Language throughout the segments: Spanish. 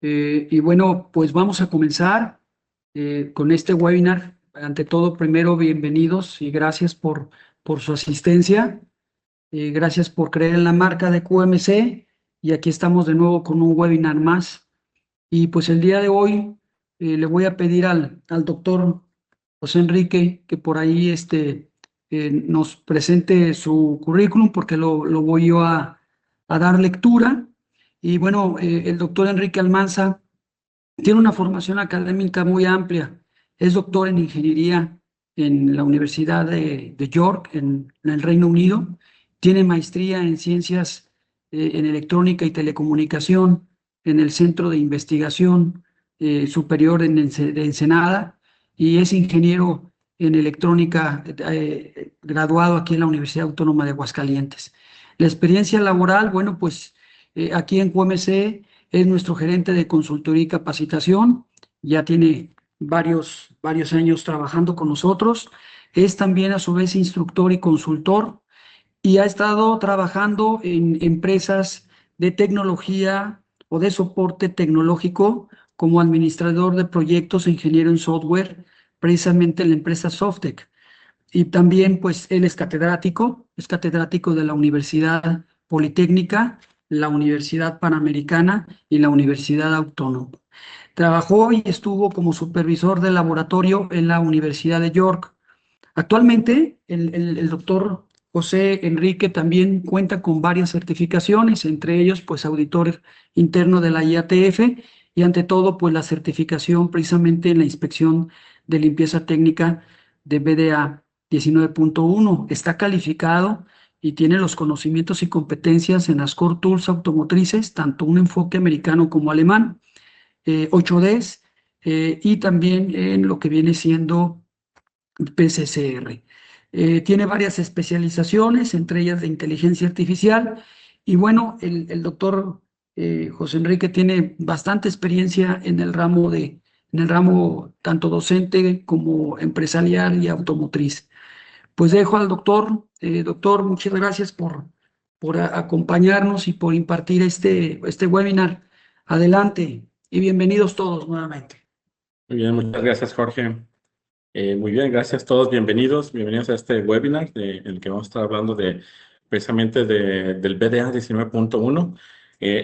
Y bueno, pues vamos a comenzar con este webinar. Ante todo, primero, bienvenidos y gracias por su asistencia. Gracias por creer en la marca de QMC. Y aquí estamos de nuevo con un webinar más. Y pues el día de hoy le voy a pedir al doctor José Enrique que por ahí nos presente su currículum porque lo voy yo a dar lectura. Y bueno, el doctor Enrique Almanza tiene una formación académica muy amplia. Es doctor en ingeniería en la Universidad de York, en el Reino Unido. Tiene maestría en ciencias en electrónica y telecomunicación en el Centro de Investigación Superior de Ensenada y es ingeniero en electrónica graduado aquí en la Universidad Autónoma de Aguascalientes. La experiencia laboral, bueno, pues aquí en QMC es nuestro gerente de consultoría y capacitación, ya tiene varios años trabajando con nosotros. Es también a su vez instructor y consultor y ha estado trabajando en empresas de tecnología o de soporte tecnológico como administrador de proyectos e ingeniero en software, precisamente en la empresa Softec. Y también, pues, él es catedrático de la Universidad Politécnica, la Universidad Panamericana y la Universidad Autónoma. Trabajó y estuvo como supervisor de laboratorio en la Universidad de York. Actualmente, el doctor José Enrique también cuenta con varias certificaciones, entre ellos, pues, auditor interno de la IATF y, ante todo, pues, la certificación precisamente en la inspección de limpieza técnica de BDA 19.1. Está calificado y tiene los conocimientos y competencias en las Core Tools automotrices, tanto un enfoque americano como alemán, 8Ds, y también en lo que viene siendo PCCR. Tiene varias especializaciones, entre ellas de inteligencia artificial. Y bueno, el doctor José Enrique tiene bastante experiencia en el ramo tanto docente como empresarial y automotriz. Pues dejo al doctor. Doctor, muchas gracias por acompañarnos y por impartir este webinar. Adelante y bienvenidos todos nuevamente. Muy bien, muchas gracias, Jorge. Muy bien, gracias a todos, bienvenidos a este webinar en el que vamos a estar hablando precisamente del BDA 19.1.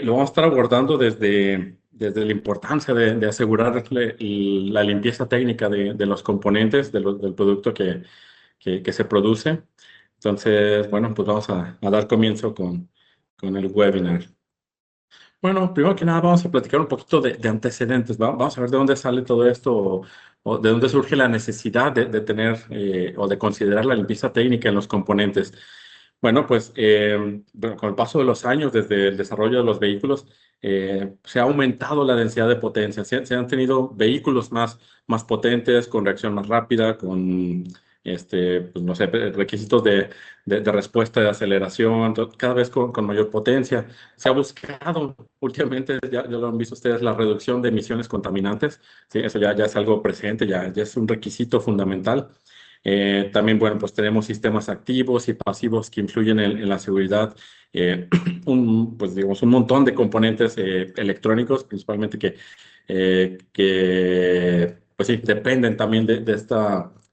Lo vamos a estar abordando desde la importancia de asegurar la limpieza técnica de los componentes del producto que se produce. Entonces, bueno, pues vamos a dar comienzo con el webinar. Bueno, primero que nada vamos a platicar un poquito de antecedentes. Vamos a ver de dónde sale todo esto o de dónde surge la necesidad de tener o de considerar la limpieza técnica en los componentes. Bueno, pues bueno, con el paso de los años, desde el desarrollo de los vehículos, se ha aumentado la densidad de potencia. Se han tenido vehículos más potentes, con reacción más rápida, con pues, no sé, requisitos de respuesta, de aceleración, cada vez con mayor potencia. Se ha buscado últimamente, ya lo han visto ustedes, la reducción de emisiones contaminantes. Sí, eso ya es algo presente, ya es un requisito fundamental. También, bueno, pues tenemos sistemas activos y pasivos que influyen en la seguridad. Pues digamos, un montón de componentes electrónicos, principalmente pues sí, dependen también de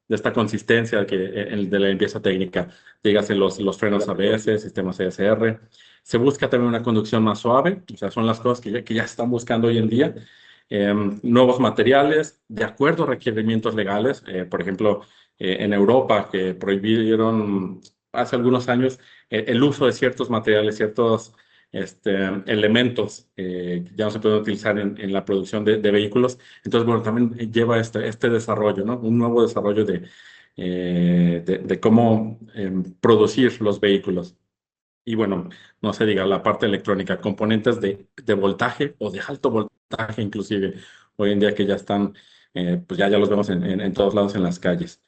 esta consistencia de la limpieza técnica. Dígase los frenos ABS, sistemas ESR. Se busca también una conducción más suave, o sea, son las cosas que ya están buscando hoy en día. Nuevos materiales, de acuerdo a requerimientos legales, por ejemplo, en Europa, que prohibieron hace algunos años el uso de ciertos materiales, ciertos elementos que ya no se pueden utilizar en la producción de vehículos. Entonces, bueno, también lleva este desarrollo, ¿no? Un nuevo desarrollo de cómo producir los vehículos. Y bueno, no se diga la parte electrónica, componentes de voltaje o de alto voltaje inclusive, hoy en día que ya están, pues ya los vemos en todos lados en las calles.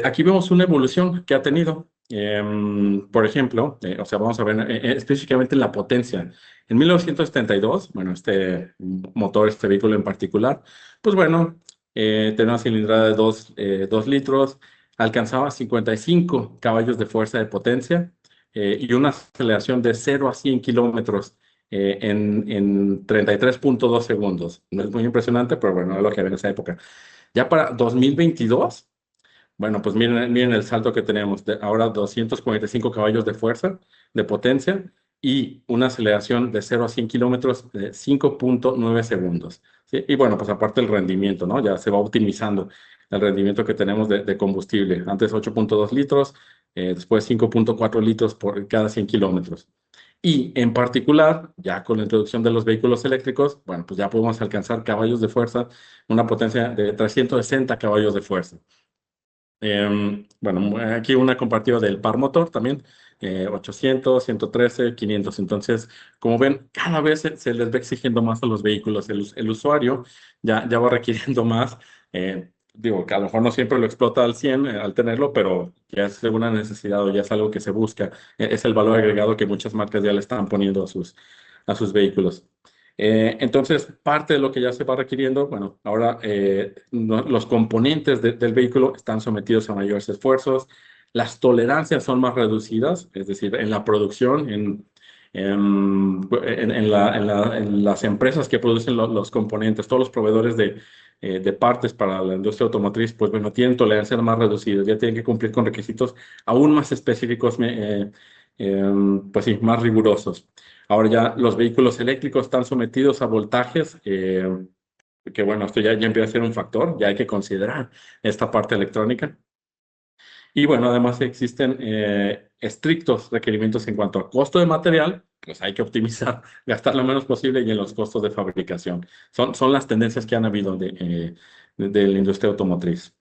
Aquí vemos una evolución que ha tenido. Por ejemplo, o sea, vamos a ver específicamente la potencia. En 1972, bueno, este motor, este vehículo en particular, pues bueno, tenía una cilindrada de 2 litros, alcanzaba 55 caballos de fuerza de potencia y una aceleración de 0 a 100 kilómetros en 33.2 segundos. No es muy impresionante, pero bueno, es lo que había en esa época. Ya para 2022, bueno, pues miren el salto que tenemos. Ahora 245 caballos de fuerza, de potencia, y una aceleración de 0 a 100 kilómetros de 5.9 segundos. ¿Sí? Y bueno, pues aparte el rendimiento, ¿no? Ya se va optimizando el rendimiento que tenemos de combustible. Antes 8.2 litros, después 5.4 litros por cada 100 kilómetros. Y en particular, ya con la introducción de los vehículos eléctricos, bueno, pues ya podemos alcanzar caballos de fuerza, una potencia de 360 caballos de fuerza. Bueno, aquí una comparativa del par motor también, 800, 113, 500. Entonces, como ven, cada vez se les va exigiendo más a los vehículos. El usuario ya va requiriendo más. Digo, que a lo mejor no siempre lo explota al 100 al tenerlo, pero ya es una necesidad o ya es algo que se busca. Es el valor agregado que muchas marcas ya le están poniendo a sus vehículos. Entonces, parte de lo que ya se va requiriendo, bueno, ahora los componentes del vehículo están sometidos a mayores esfuerzos, las tolerancias son más reducidas, es decir, en la producción, en las empresas que producen los componentes, todos los proveedores de partes para la industria automotriz, pues bueno, tienen tolerancias más reducidas, ya tienen que cumplir con requisitos aún más específicos, pues sí, más rigurosos. Ahora ya los vehículos eléctricos están sometidos a voltajes, que bueno, esto ya empieza a ser un factor, ya hay que considerar esta parte electrónica. Y bueno, además existen estrictos requerimientos en cuanto a costo de material, pues hay que optimizar, gastar lo menos posible y en los costos de fabricación. Son las tendencias que han habido de la industria automotriz.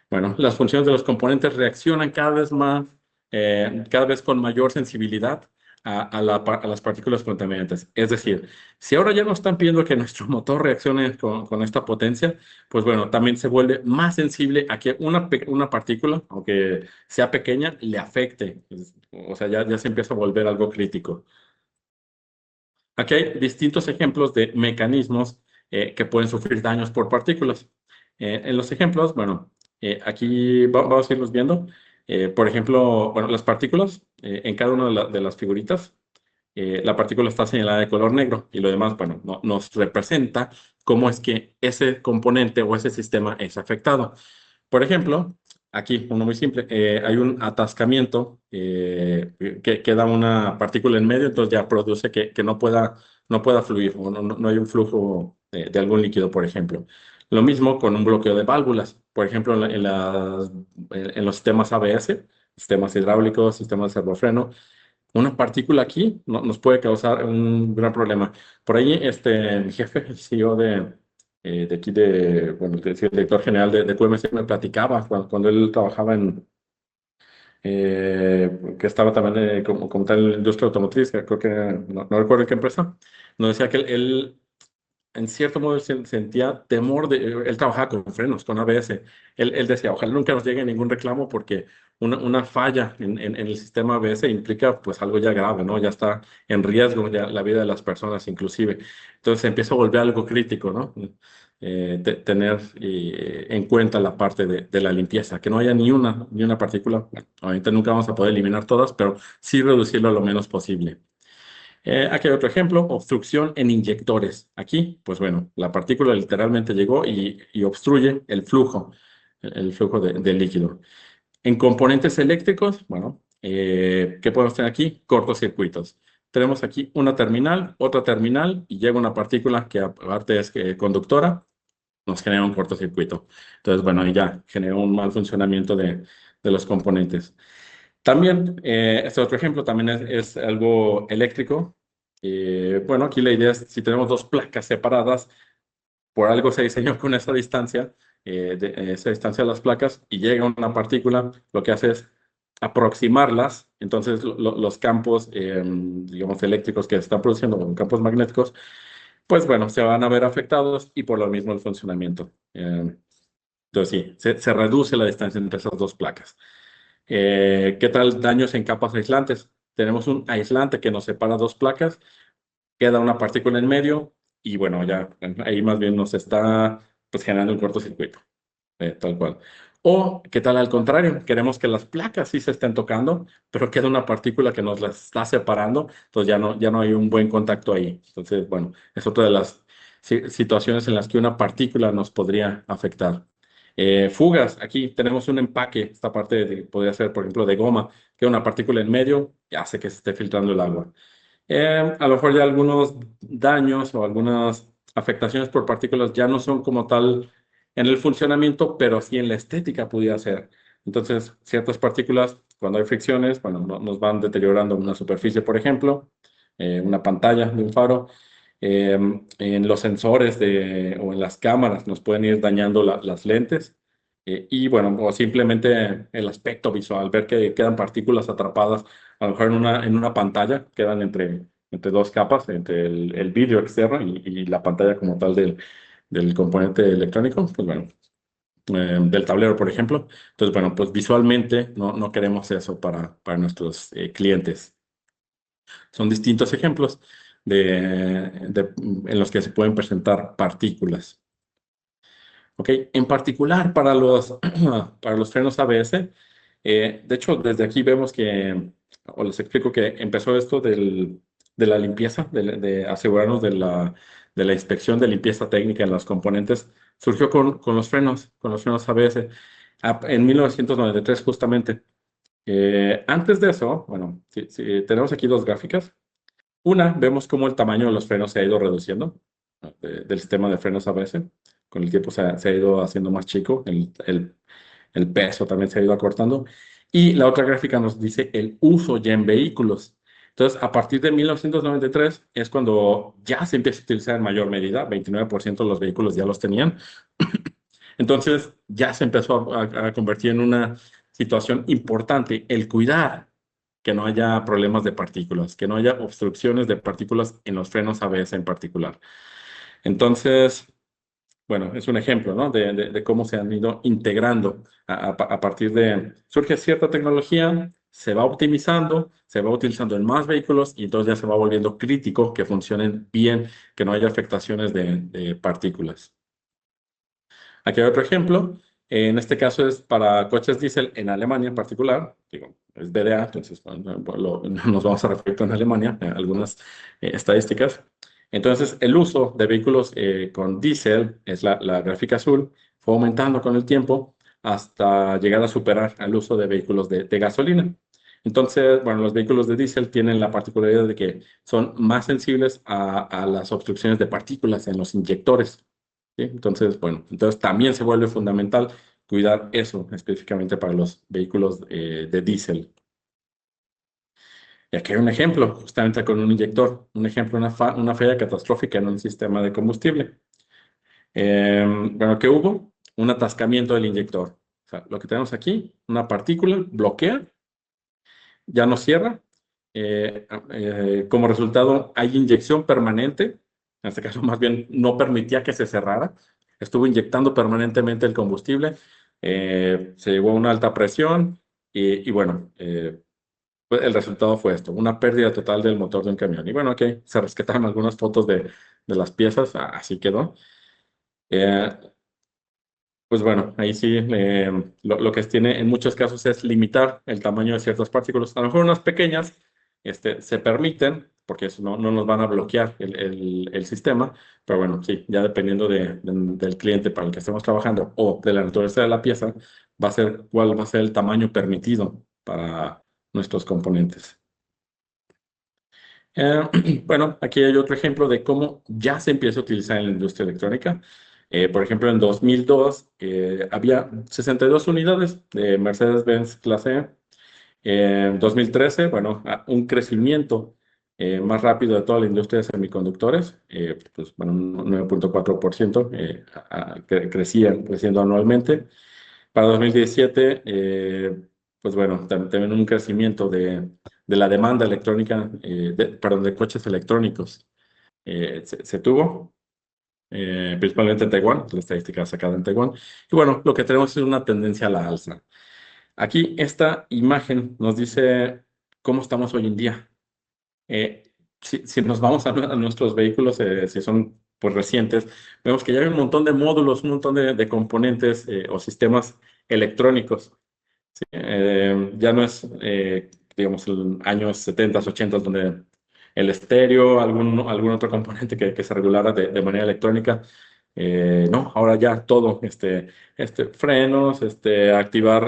Bueno, las funciones de los componentes reaccionan cada vez con mayor sensibilidad a las partículas contaminantes. Es decir, si ahora ya nos están pidiendo que nuestro motor reaccione con esta potencia, pues bueno, también se vuelve más sensible a que una partícula, aunque sea pequeña, le afecte. O sea, ya se empieza a volver algo crítico. Aquí hay distintos ejemplos de mecanismos que pueden sufrir daños por partículas. En los ejemplos, bueno, aquí vamos a irlos viendo. Por ejemplo, bueno, las partículas, en cada una de las figuritas, la partícula está señalada de color negro y lo demás, bueno, nos representa cómo es que ese componente o ese sistema es afectado. Por ejemplo, aquí, uno muy simple, hay un atascamiento que da una partícula en medio, entonces ya produce que no pueda fluir o no hay un flujo de algún líquido, por ejemplo. Lo mismo con un bloqueo de válvulas, por ejemplo, en los sistemas ABS, sistemas hidráulicos, sistemas de servofreno, una partícula aquí nos puede causar un gran problema. Por ahí, mi jefe, el CEO de aquí, bueno, el director general de QMC me platicaba cuando él trabajaba que estaba también como tal en la industria automotriz, que creo que no recuerdo en qué empresa, nos decía que él en cierto modo sentía temor él trabajaba con frenos, con ABS. Él decía, ojalá nunca nos llegue ningún reclamo porque una falla en el sistema ABS implica pues algo ya grave, ¿no? Ya está en riesgo ya la vida de las personas inclusive. Entonces se empieza a volver algo crítico, ¿no? Tener en cuenta la parte de la limpieza, que no haya ni una partícula. Bueno, obviamente nunca vamos a poder eliminar todas, pero sí reducirlo lo menos posible. Aquí hay otro ejemplo, obstrucción en inyectores. Aquí, pues bueno, la partícula literalmente llegó y obstruye el flujo de líquido. En componentes eléctricos, bueno, ¿qué podemos tener aquí? Cortocircuitos. Tenemos aquí una terminal, otra terminal, y llega una partícula que aparte es conductora, nos genera un cortocircuito. Entonces, bueno, ahí ya genera un mal funcionamiento de los componentes. También, este otro ejemplo también es algo eléctrico. Bueno, aquí la idea es, si tenemos dos placas separadas, por algo se diseñó con esa distancia de las placas y llega una partícula, lo que hace es aproximarlas, entonces los campos, digamos, eléctricos que se están produciendo, o campos magnéticos, pues bueno, se van a ver afectados y por lo mismo el funcionamiento. Entonces sí, se reduce la distancia entre esas dos placas. ¿Qué tal daños en capas aislantes? Tenemos un aislante que nos separa dos placas, queda una partícula en medio y bueno, ya ahí más bien nos está pues, generando un cortocircuito, tal cual. O, ¿qué tal al contrario? Queremos que las placas sí se estén tocando, pero queda una partícula que nos las está separando, entonces ya no hay un buen contacto ahí. Entonces, bueno, es otra de las situaciones en las que una partícula nos podría afectar. Fugas, aquí tenemos un empaque, esta parte podría ser, por ejemplo, de goma, que una partícula en medio y hace que se esté filtrando el agua. A lo mejor ya algunos daños o algunas afectaciones por partículas ya no son como tal en el funcionamiento, pero sí en la estética pudiera ser. Entonces, ciertas partículas, cuando hay fricciones, bueno, nos van deteriorando una superficie, por ejemplo, una pantalla de un faro. En los sensores o en las cámaras nos pueden ir dañando las lentes. Y bueno, o simplemente el aspecto visual, ver que quedan partículas atrapadas, a lo mejor en una pantalla, quedan entre dos capas, entre el vidrio externo y la pantalla como tal del componente electrónico, pues bueno, del tablero, por ejemplo. Entonces, bueno, pues visualmente no queremos eso para nuestros clientes. Son distintos ejemplos en los que se pueden presentar partículas. ¿Ok? En particular para los frenos ABS, de hecho, desde aquí vemos o les explico que empezó esto de la limpieza, de asegurarnos de la inspección de limpieza técnica en los componentes, surgió con los frenos ABS, en 1993 justamente. Antes de eso, bueno, tenemos aquí dos gráficas. Una, vemos cómo el tamaño de los frenos se ha ido reduciendo, ¿no? Del sistema de frenos ABS. Con el tiempo se ha ido haciendo más chico, el peso también se ha ido acortando. Y la otra gráfica nos dice el uso ya en vehículos. Entonces, a partir de 1993 es cuando ya se empieza a utilizar en mayor medida, 29% de los vehículos ya los tenían. Entonces, ya se empezó a convertir en una situación importante el cuidar que no haya problemas de partículas, que no haya obstrucciones de partículas en los frenos ABS en particular. Entonces, bueno, es un ejemplo, ¿no? de cómo se han ido integrando a partir surge cierta tecnología, se va optimizando, se va utilizando en más vehículos y entonces ya se va volviendo crítico que funcionen bien, que no haya afectaciones de partículas. Aquí hay otro ejemplo. En este caso es para coches diésel en Alemania en particular. Digo, es BDA, entonces bueno, nos vamos a referir en Alemania, algunas estadísticas. Entonces, el uso de vehículos con diésel, es la gráfica azul, fue aumentando con el tiempo hasta llegar a superar el uso de vehículos de gasolina. Entonces, bueno, los vehículos de diésel tienen la particularidad de que son más sensibles a las obstrucciones de partículas en los inyectores. ¿Sí? Entonces, bueno, entonces también se vuelve fundamental cuidar eso específicamente para los vehículos de diésel. Y aquí hay un ejemplo, justamente con un inyector, un ejemplo, una falla catastrófica en un sistema de combustible. Bueno, ¿qué hubo? Un atascamiento del inyector. O sea, lo que tenemos aquí, una partícula bloquea, ya no cierra. Como resultado, hay inyección permanente. En este caso, más bien, no permitía que se cerrara. Estuvo inyectando permanentemente el combustible. Se llegó a una alta presión y bueno, pues el resultado fue esto, una pérdida total del motor de un camión. Y bueno, ok, se rescataron algunas fotos de las piezas, así quedó. Eh, pues bueno, ahí sí, lo que tiene en muchos casos es limitar el tamaño de ciertas partículas. A lo mejor unas pequeñas se permiten, porque eso no nos van a bloquear el sistema, pero bueno, sí, ya dependiendo del cliente para el que estemos trabajando o de la naturaleza de la pieza, cuál va a ser el tamaño permitido para nuestros componentes. Bueno, aquí hay otro ejemplo de cómo ya se empieza a utilizar en la industria electrónica. Por ejemplo, en 2002 había 62 unidades de Mercedes-Benz clase E. En 2013, bueno, un crecimiento más rápido de toda la industria de semiconductores, pues bueno, un 9.4% creciendo anualmente. Para 2017, pues bueno, también un crecimiento de la demanda electrónica, perdón, de coches electrónicos se tuvo, principalmente en Taiwán, la estadística sacada en Taiwán. Y bueno, lo que tenemos es una tendencia a la alza. Aquí esta imagen nos dice cómo estamos hoy en día. Si nos vamos a nuestros vehículos, si son pues recientes, vemos que ya hay un montón de módulos, un montón de componentes o sistemas electrónicos. ¿Sí? Ya no es, digamos, el años 70, 80, donde el estéreo, algún otro componente que se regulara de manera electrónica. No, ahora ya todo, frenos, activar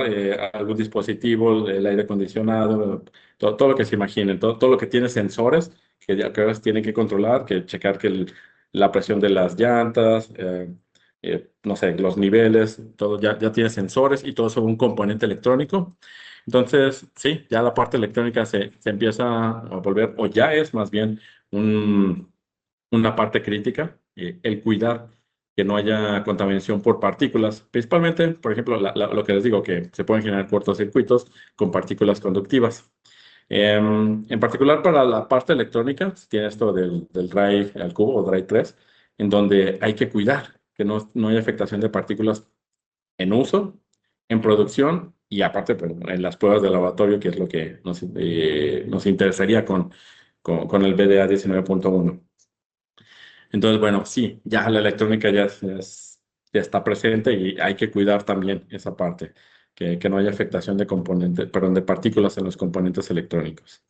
algún dispositivo, el aire acondicionado, todo lo que se imaginen, todo lo que tiene sensores que ahora tienen que controlar, que checar que la presión de las llantas, no sé, los niveles, todo ya tiene sensores y todo sobre un componente electrónico. Entonces, sí, ya la parte electrónica se empieza a volver, o ya es más bien una parte crítica, el cuidar que no haya contaminación por partículas, principalmente, por ejemplo, lo que les digo, que se pueden generar cortocircuitos con partículas conductivas. En particular para la parte electrónica, tiene esto del RAID al cubo o RAID 3, en donde hay que cuidar que no haya afectación de partículas en uso, en producción y aparte pues, en las pruebas de laboratorio, que es lo que nos interesaría con el BDA 19.1. Entonces, bueno, sí, ya la electrónica ya está presente y hay que cuidar también esa parte, que no haya afectación de componentes, perdón, de partículas en los componentes electrónicos.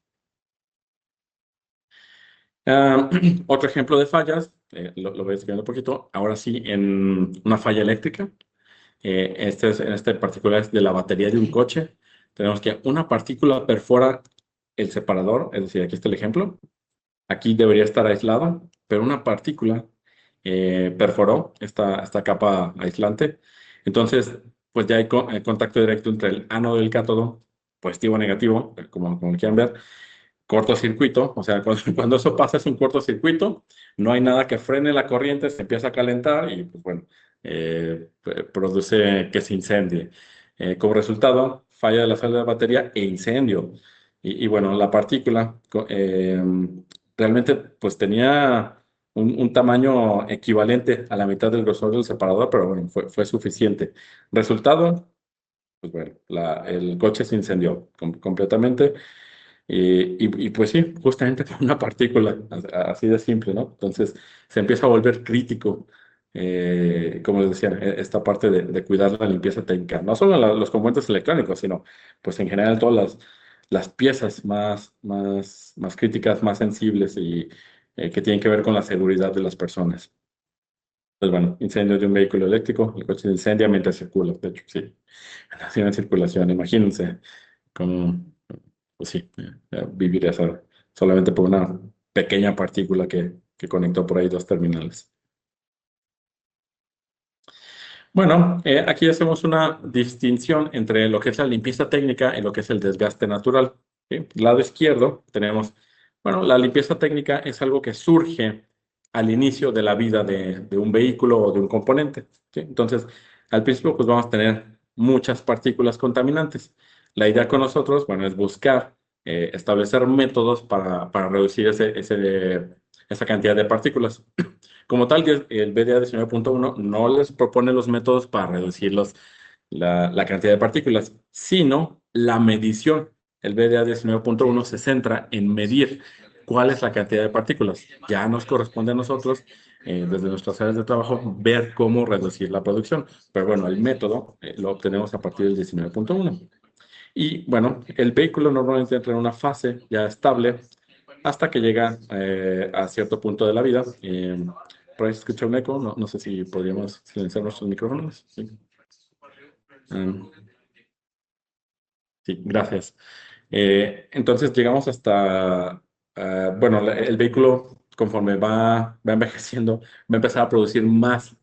Otro ejemplo de fallas, lo voy escribiendo un poquito, ahora sí, en una falla eléctrica, en este particular es de la batería de un coche, tenemos que una partícula perfora el separador, es decir, aquí está el ejemplo, aquí debería estar aislado, pero una partícula perforó esta capa aislante. Entonces, pues ya hay contacto directo entre el ánodo y el cátodo, positivo o negativo, como quieran ver, cortocircuito, o sea, cuando eso pasa es un cortocircuito, no hay nada que frene la corriente, se empieza a calentar y, pues bueno, produce que se incendie. Como resultado, falla de la celda de batería e incendio. Y bueno, la partícula realmente pues tenía un tamaño equivalente a la mitad del grosor del separador, pero bueno, fue suficiente. Resultado, pues bueno, el coche se incendió completamente. Pues sí, justamente por una partícula, así de simple, ¿no? Entonces se empieza a volver crítico, como les decía, esta parte de cuidar la limpieza técnica, no solo los componentes electrónicos, sino pues en general todas las piezas más críticas, más sensibles y que tienen que ver con la seguridad de las personas. Pues bueno, incendio de un vehículo eléctrico, el coche se incendia mientras circula, de hecho, sí, así en circulación, imagínense cómo pues sí, vivir esa solamente por una pequeña partícula que conectó por ahí dos terminales. Bueno, aquí hacemos una distinción entre lo que es la limpieza técnica y lo que es el desgaste natural. ¿Sí? Lado izquierdo tenemos, bueno, la limpieza técnica es algo que surge al inicio de la vida de un vehículo o de un componente. ¿Sí? Entonces, al principio, pues vamos a tener muchas partículas contaminantes. La idea con nosotros, bueno, es buscar, establecer métodos para reducir esa cantidad de partículas. Como tal, que el BDA 19.1 no les propone los métodos para reducir la cantidad de partículas, sino la medición. El BDA 19.1 se centra en medir cuál es la cantidad de partículas. Ya nos corresponde a nosotros, desde nuestras áreas de trabajo, ver cómo reducir la producción. Pero bueno, el método lo obtenemos a partir del 19.1. Y bueno, el vehículo normalmente entra en una fase ya estable hasta que llega a cierto punto de la vida. Por ahí se escucha un eco, no sé si podríamos silenciar nuestros micrófonos. Sí, sí, gracias. Entonces llegamos hasta, bueno, el vehículo conforme va envejeciendo, va a empezar a producir más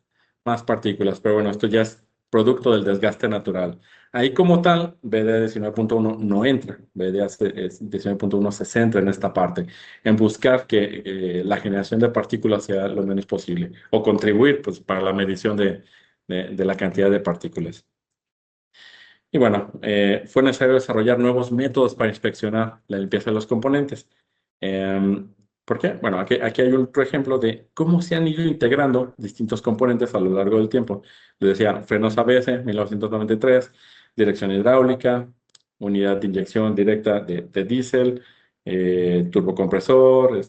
partículas, pero bueno, esto ya es producto del desgaste natural. Ahí como tal, BDA 19.1 no entra, BDA 19.1 se centra en esta parte, en buscar que la generación de partículas sea lo menos posible o contribuir pues, para la medición de la cantidad de partículas. Y bueno, fue necesario desarrollar nuevos métodos para inspeccionar la limpieza de los componentes. ¿Por qué? Bueno, aquí hay otro ejemplo de cómo se han ido integrando distintos componentes a lo largo del tiempo. Les decía, frenos ABS, 1993, dirección hidráulica, unidad de inyección directa de diésel, turbocompresor,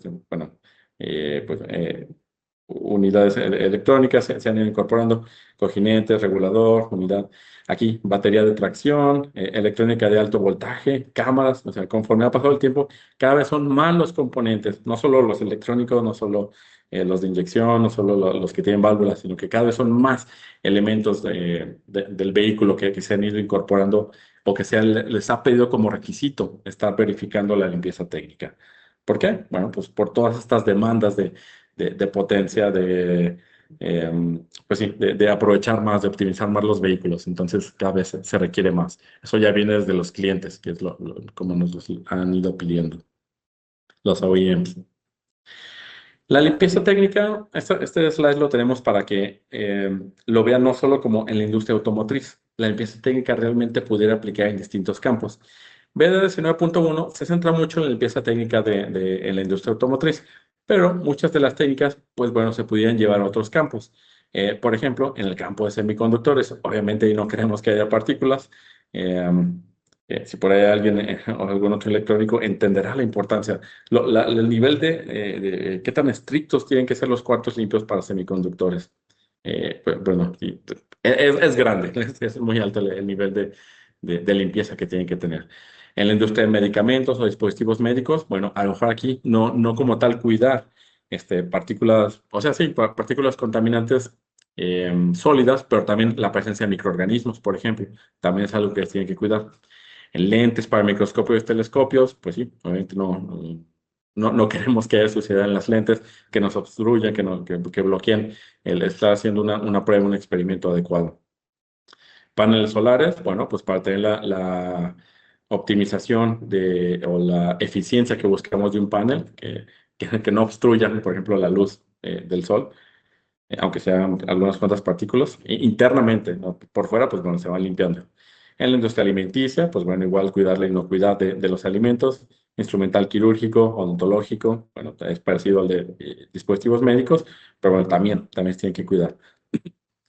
unidades electrónicas se han ido incorporando, cojinetes, regulador, unidad, aquí batería de tracción, electrónica de alto voltaje, cámaras, o sea, conforme ha pasado el tiempo, cada vez son más los componentes, no solo los electrónicos, no solo los de inyección, no solo los que tienen válvulas, sino que cada vez son más elementos del vehículo que se han ido incorporando o que les ha pedido como requisito estar verificando la limpieza técnica. ¿Por qué? Bueno, pues por todas estas demandas de potencia, pues sí, de aprovechar más, de optimizar más los vehículos. Entonces, cada vez se requiere más. Eso ya viene desde los clientes, que es como nos los han ido pidiendo los OEMs. La limpieza técnica, este slide lo tenemos para que lo vean no solo como en la industria automotriz. La limpieza técnica realmente pudiera aplicar en distintos campos. BD 19.1 se centra mucho en la limpieza técnica en la industria automotriz, pero muchas de las técnicas, pues bueno, se pudieran llevar a otros campos. Por ejemplo, en el campo de semiconductores, obviamente ahí no queremos que haya partículas. Eh, si por ahí alguien o algún otro electrónico entenderá la importancia, el nivel de qué tan estrictos tienen que ser los cuartos limpios para semiconductores. Bueno, es grande, es muy alto el nivel de limpieza que tienen que tener. En la industria de medicamentos o dispositivos médicos, bueno, a lo mejor aquí no como tal cuidar partículas, o sea, sí, partículas contaminantes sólidas, pero también la presencia de microorganismos, por ejemplo, también es algo que se tiene que cuidar. En lentes para microscopios y telescopios, pues sí, obviamente no queremos que haya suciedad en las lentes, que nos obstruyan, que bloqueen el estar haciendo una prueba, un experimento adecuado. Paneles solares, bueno, pues para tener la optimización o la eficiencia que buscamos de un panel, que no obstruyan, por ejemplo, la luz del sol, aunque sean algunas cuantas partículas, internamente, ¿no? Por fuera, pues bueno, se van limpiando. En la industria alimenticia, pues bueno, igual cuidar la inocuidad de los alimentos, instrumental quirúrgico, odontológico, bueno, es parecido al de dispositivos médicos, pero bueno, también se tiene que cuidar.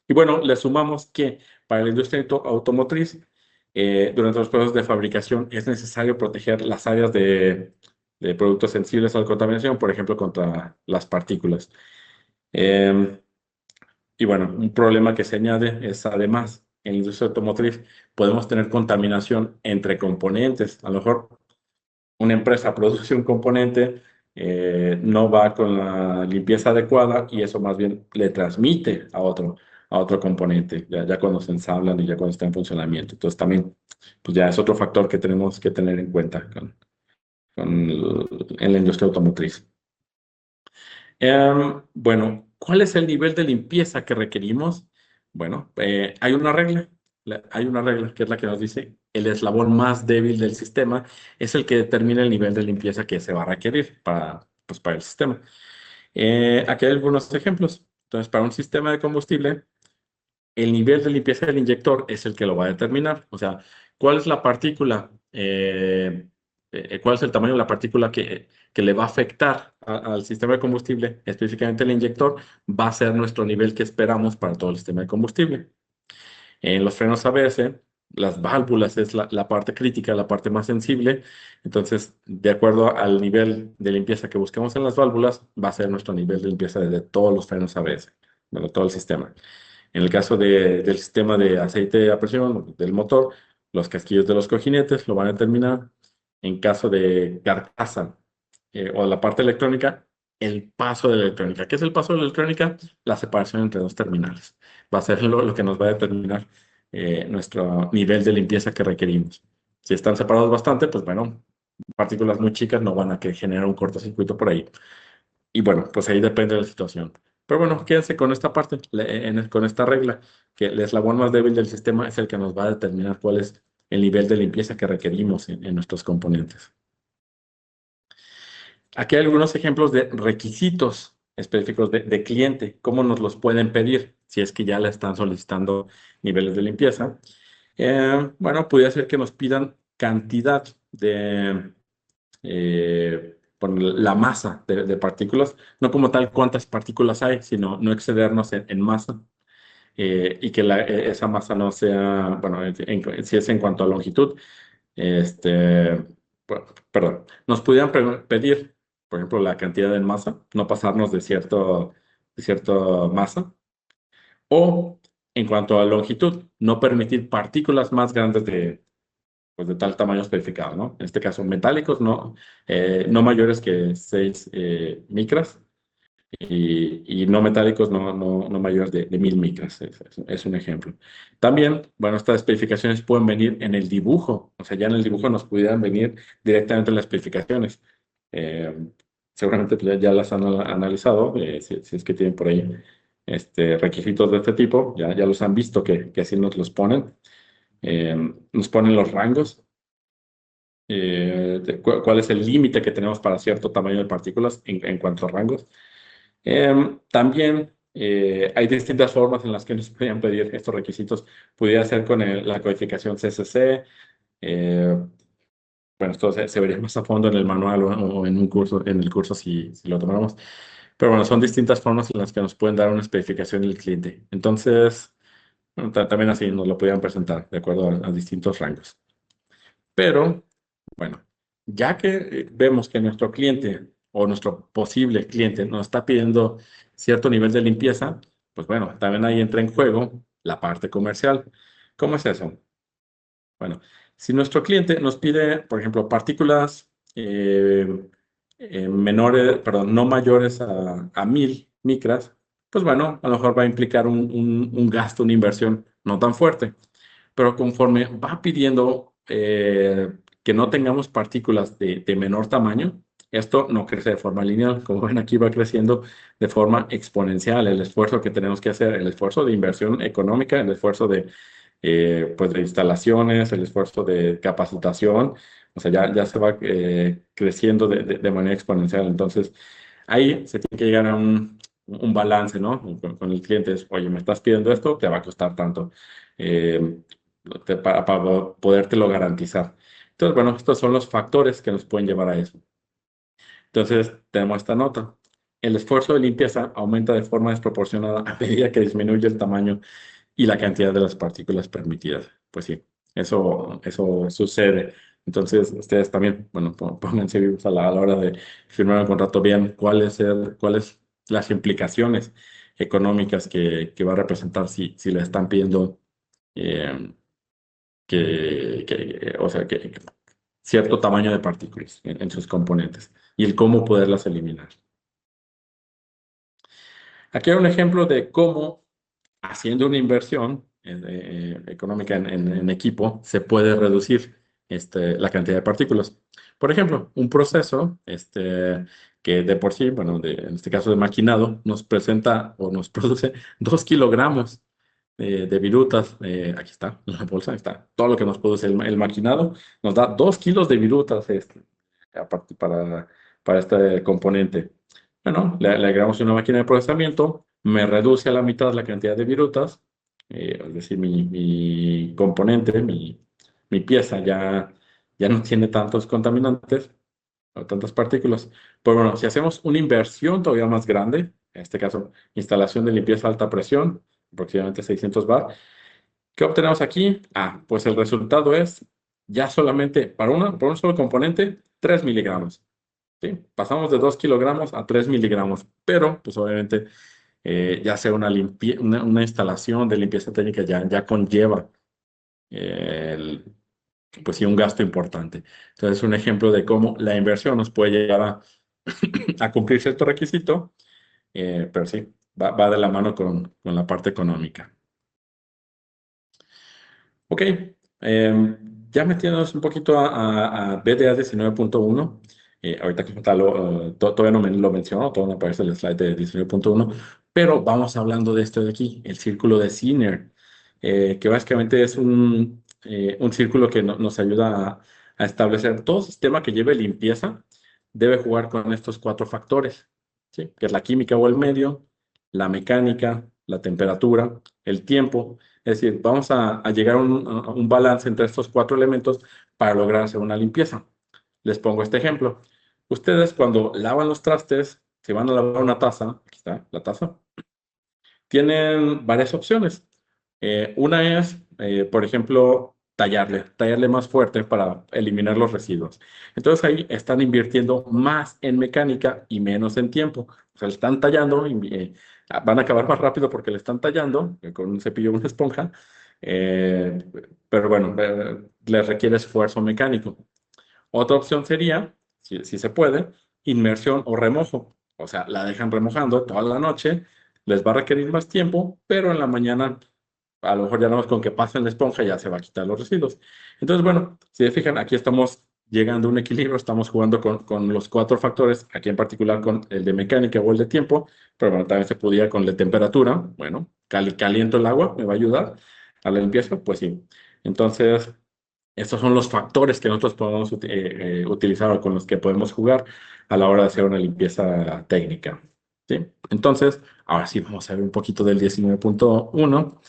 Y bueno, le sumamos que para la industria automotriz, durante los procesos de fabricación es necesario proteger las áreas de productos sensibles a la contaminación, por ejemplo, contra las partículas. Y bueno, un problema que se añade es además, en la industria automotriz podemos tener contaminación entre componentes. A lo mejor una empresa produce un componente, no va con la limpieza adecuada y eso más bien le transmite a otro componente, ya cuando se ensamblan y ya cuando está en funcionamiento. Entonces también, pues ya es otro factor que tenemos que tener en cuenta en la industria automotriz. Bueno, ¿cuál es el nivel de limpieza que requerimos? Bueno, hay una regla. Hay una regla que es la que nos dice el eslabón más débil del sistema es el que determina el nivel de limpieza que se va a requerir pues, para el sistema. Aquí hay algunos ejemplos. Entonces, para un sistema de combustible, el nivel de limpieza del inyector es el que lo va a determinar. O sea, ¿cuál es la partícula? ¿Cuál es el tamaño de la partícula que le va a afectar al sistema de combustible? Específicamente el inyector va a ser nuestro nivel que esperamos para todo el sistema de combustible. En los frenos ABS, las válvulas es la parte crítica, la parte más sensible. Entonces, de acuerdo al nivel de limpieza que busquemos en las válvulas, va a ser nuestro nivel de limpieza de todos los frenos ABS, de todo el sistema. En el caso del sistema de aceite a presión del motor, los casquillos de los cojinetes lo van a determinar. En caso de carcasa o la parte electrónica, el paso de la electrónica. ¿Qué es el paso de la electrónica? La separación entre dos terminales. Va a ser lo que nos va a determinar nuestro nivel de limpieza que requerimos. Si están separados bastante, pues bueno, partículas muy chicas no van a generar un cortocircuito por ahí. Y bueno, pues ahí depende de la situación. Pero bueno, quédense con esta parte, con esta regla, que el eslabón más débil del sistema es el que nos va a determinar cuál es el nivel de limpieza que requerimos en nuestros componentes. Aquí hay algunos ejemplos de requisitos específicos de cliente, cómo nos los pueden pedir si es que ya le están solicitando niveles de limpieza. Bueno, podría ser que nos pidan cantidad por la masa de partículas, no como tal cuántas partículas hay, sino no excedernos en masa y que esa masa no sea, bueno, si es en cuanto a longitud, perdón, nos pudieran pedir, por ejemplo, la cantidad en masa, no pasarnos de cierta masa. O en cuanto a longitud, no permitir partículas más grandes pues de tal tamaño especificado, ¿no? En este caso, metálicos no mayores que 6 micras y no metálicos no mayores de 1000 micras. Es un ejemplo. También, bueno, estas especificaciones pueden venir en el dibujo, o sea, ya en el dibujo nos pudieran venir directamente las especificaciones. Eh, Seguramente pues, ya las han analizado, si es que tienen por ahí requisitos de este tipo, ya los han visto que así nos los ponen. Nos ponen los rangos, cuál es el límite que tenemos para cierto tamaño de partículas en cuanto a rangos. También hay distintas formas en las que nos podrían pedir estos requisitos. Pudiera ser con la codificación CCC. Bueno, esto se vería más a fondo en el manual o en un curso, en el curso si lo tomáramos. Pero bueno, son distintas formas en las que nos pueden dar una especificación del cliente. Entonces, bueno, también así nos lo podrían presentar de acuerdo a distintos rangos. Pero, bueno, ya que vemos que nuestro cliente o nuestro posible cliente nos está pidiendo cierto nivel de limpieza, pues bueno, también ahí entra en juego la parte comercial. ¿Cómo es eso? Bueno, si nuestro cliente nos pide, por ejemplo, partículas menores, perdón, no mayores a 1000 micras, pues bueno, a lo mejor va a implicar un gasto, una inversión no tan fuerte. Pero conforme va pidiendo que no tengamos partículas de menor tamaño, esto no crece de forma lineal. Como ven, aquí va creciendo de forma exponencial el esfuerzo que tenemos que hacer, el esfuerzo de inversión económica, el esfuerzo pues de instalaciones, el esfuerzo de capacitación, o sea, ya se va creciendo de manera exponencial. Entonces, ahí se tiene que llegar a un balance, ¿no? Con el cliente es, oye, me estás pidiendo esto, te va a costar tanto eh, para podértelo garantizar. Entonces, bueno, estos son los factores que nos pueden llevar a eso. Entonces, tenemos esta nota. El esfuerzo de limpieza aumenta de forma desproporcionada a medida que disminuye el tamaño y la cantidad de las partículas permitidas. Pues sí, eso sucede. Entonces, ustedes también, bueno, pónganse vivos a la hora de firmar un contrato bien cuáles las implicaciones económicas que va a representar si le están pidiendo eh, o sea, que cierto tamaño de partículas en sus componentes y el cómo poderlas eliminar. Aquí hay un ejemplo de cómo haciendo una inversión económica en equipo, se puede reducir la cantidad de partículas. Por ejemplo, un proceso que de por sí, bueno, en este caso de maquinado, nos presenta o nos produce 2 kilogramos de virutas. Aquí está, en la bolsa está. Todo lo que nos produce el maquinado nos da 2 kilos de virutas aparte para este componente. Bueno, le agregamos una máquina de procesamiento, me reduce a la mitad la cantidad de virutas, es decir, mi componente, mi pieza ya no tiene tantos contaminantes o tantas partículas. Pero bueno, si hacemos una inversión todavía más grande, en este caso, instalación de limpieza a alta presión, aproximadamente 600 bar, ¿qué obtenemos aquí? Pues el resultado es ya solamente para un solo componente, 3 miligramos. ¿Sí? Pasamos de 2 kilogramos a 3 miligramos, pero pues obviamente ya sea una instalación de limpieza técnica ya conlleva pues sí, un gasto importante. Entonces es un ejemplo de cómo la inversión nos puede llegar a cumplir cierto requisito, pero sí, va de la mano con la parte económica. Ok, ya metiéndonos un poquito a BDA 19.1, ahorita como tal, todavía no lo menciono, todavía no aparece el slide de 19.1, pero vamos hablando de esto de aquí, el círculo de Zener, que básicamente es un círculo que nos ayuda a establecer todo sistema que lleve limpieza, debe jugar con estos 4 factores, ¿sí? Que es la química o el medio, la mecánica, la temperatura, el tiempo. Es decir, vamos a llegar a un balance entre estos 4 elementos para lograr hacer una limpieza. Les pongo este ejemplo. Ustedes cuando lavan los trastes, si van a lavar una taza, aquí está la taza, tienen varias opciones. Una es, por ejemplo, tallarle más fuerte para eliminar los residuos. Entonces ahí están invirtiendo más en mecánica y menos en tiempo. o sea, le están tallando, van a acabar más rápido porque le están tallando con un cepillo o una esponja, eh, pero bueno, le requiere esfuerzo mecánico. Otra opción sería, si se puede, inmersión o remojo. O sea, la dejan remojando toda la noche, les va a requerir más tiempo, pero en la mañana a lo mejor ya no más con que pasen la esponja ya se va a quitar los residuos. Entonces, bueno, si se fijan, aquí estamos llegando a un equilibrio, estamos jugando con los cuatro factores, aquí en particular con el de mecánica o el de tiempo, pero bueno, también se podía con el de temperatura. Bueno, caliento el agua, me va a ayudar a la limpieza, pues sí. Entonces, estos son los factores que nosotros podemos utilizar o con los que podemos jugar a la hora de hacer una limpieza técnica. ¿Sí? Entonces, ahora sí vamos a ver un poquito del 19.1.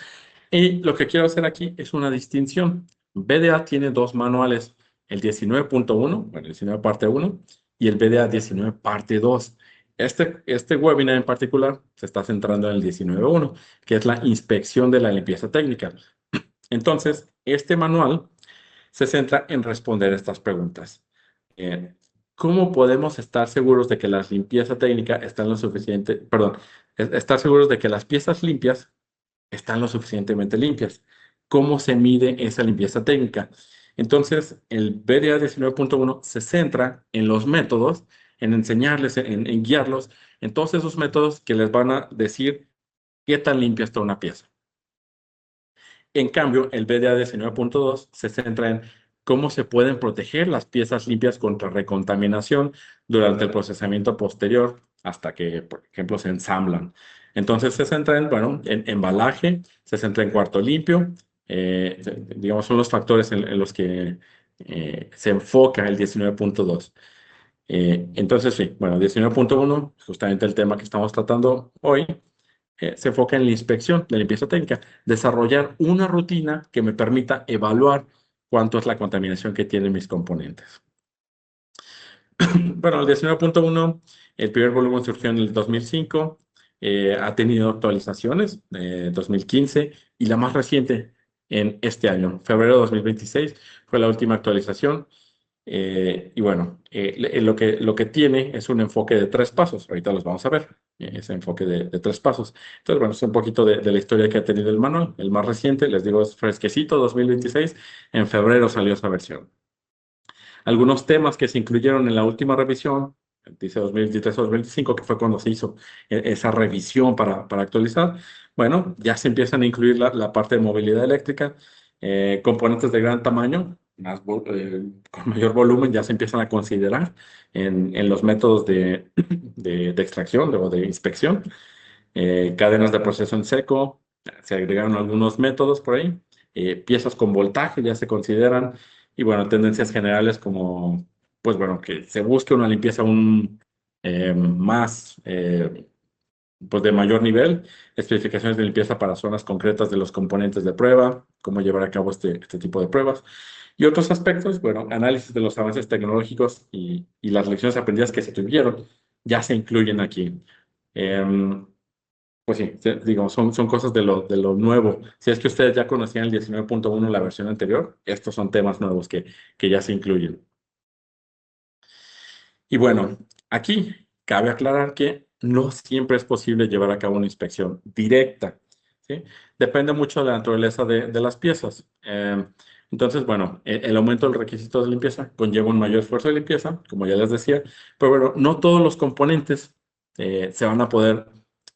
Y lo que quiero hacer aquí es una distinción. BDA tiene dos manuales, el 19.1, bueno, el 19 parte 1, y el BDA 19 parte 2. Este webinar en particular se está centrando en el 19.1, que es la inspección de la limpieza técnica. Entonces, este manual se centra en responder estas preguntas. Eh, ¿Cómo podemos estar seguros de que la limpieza técnica están lo suficiente, perdón, estar seguros de que las piezas limpias están lo suficientemente limpias? ¿Cómo se mide esa limpieza técnica? Entonces, el BDA 19.1 se centra en los métodos, en enseñarles, en guiarlos, en todos esos métodos que les van a decir qué tan limpia está una pieza. En cambio, el BDA 19.2 se centra en cómo se pueden proteger las piezas limpias contra recontaminación durante el procesamiento posterior hasta que, por ejemplo, se ensamblan. Entonces se centra en, bueno, en embalaje, se centra en cuarto limpio, digamos, son los factores en los que se enfoca el 19.2. Entonces, sí, bueno, 19.1, justamente el tema que estamos tratando hoy, se enfoca en la inspección de limpieza técnica, desarrollar una rutina que me permita evaluar cuánto es la contaminación que tienen mis componentes. Bueno, el 19.1, el primer volumen surgió en el 2005, ha tenido actualizaciones, 2015, y la más reciente en este año, febrero de 2026, fue la última actualización. Y bueno, lo que tiene es un enfoque de 3 pasos. Ahorita los vamos a ver, ese enfoque de 3 pasos. Entonces, bueno, es un poquito de la historia que ha tenido el manual. El más reciente, les digo, es fresquecito, 2026. En febrero salió esa versión. Algunos temas que se incluyeron en la última revisión, dice 2023-2025, que fue cuando se hizo esa revisión para actualizar. Bueno, ya se empiezan a incluir la parte de movilidad eléctrica, componentes de gran tamaño, con mayor volumen, ya se empiezan a considerar en los métodos de extracción o de inspección. Cadenas de proceso en seco, se agregaron algunos métodos por ahí. Piezas con voltaje ya se consideran. Y bueno, tendencias generales como, pues bueno, que se busque una limpieza aún más, pues de mayor nivel, especificaciones de limpieza para zonas concretas de los componentes de prueba, cómo llevar a cabo este tipo de pruebas. Y otros aspectos, bueno, análisis de los avances tecnológicos y las lecciones aprendidas que se tuvieron ya se incluyen aquí. Pues sí, digamos, son cosas de lo nuevo. Si es que ustedes ya conocían el 19.1, la versión anterior, estos son temas nuevos que ya se incluyen. Y bueno, aquí cabe aclarar que no siempre es posible llevar a cabo una inspección directa, ¿sí? Depende mucho de la naturaleza de las piezas. Entonces, bueno, el aumento del requisito de limpieza conlleva un mayor esfuerzo de limpieza, como ya les decía, pero bueno, no todos los componentes se van a poder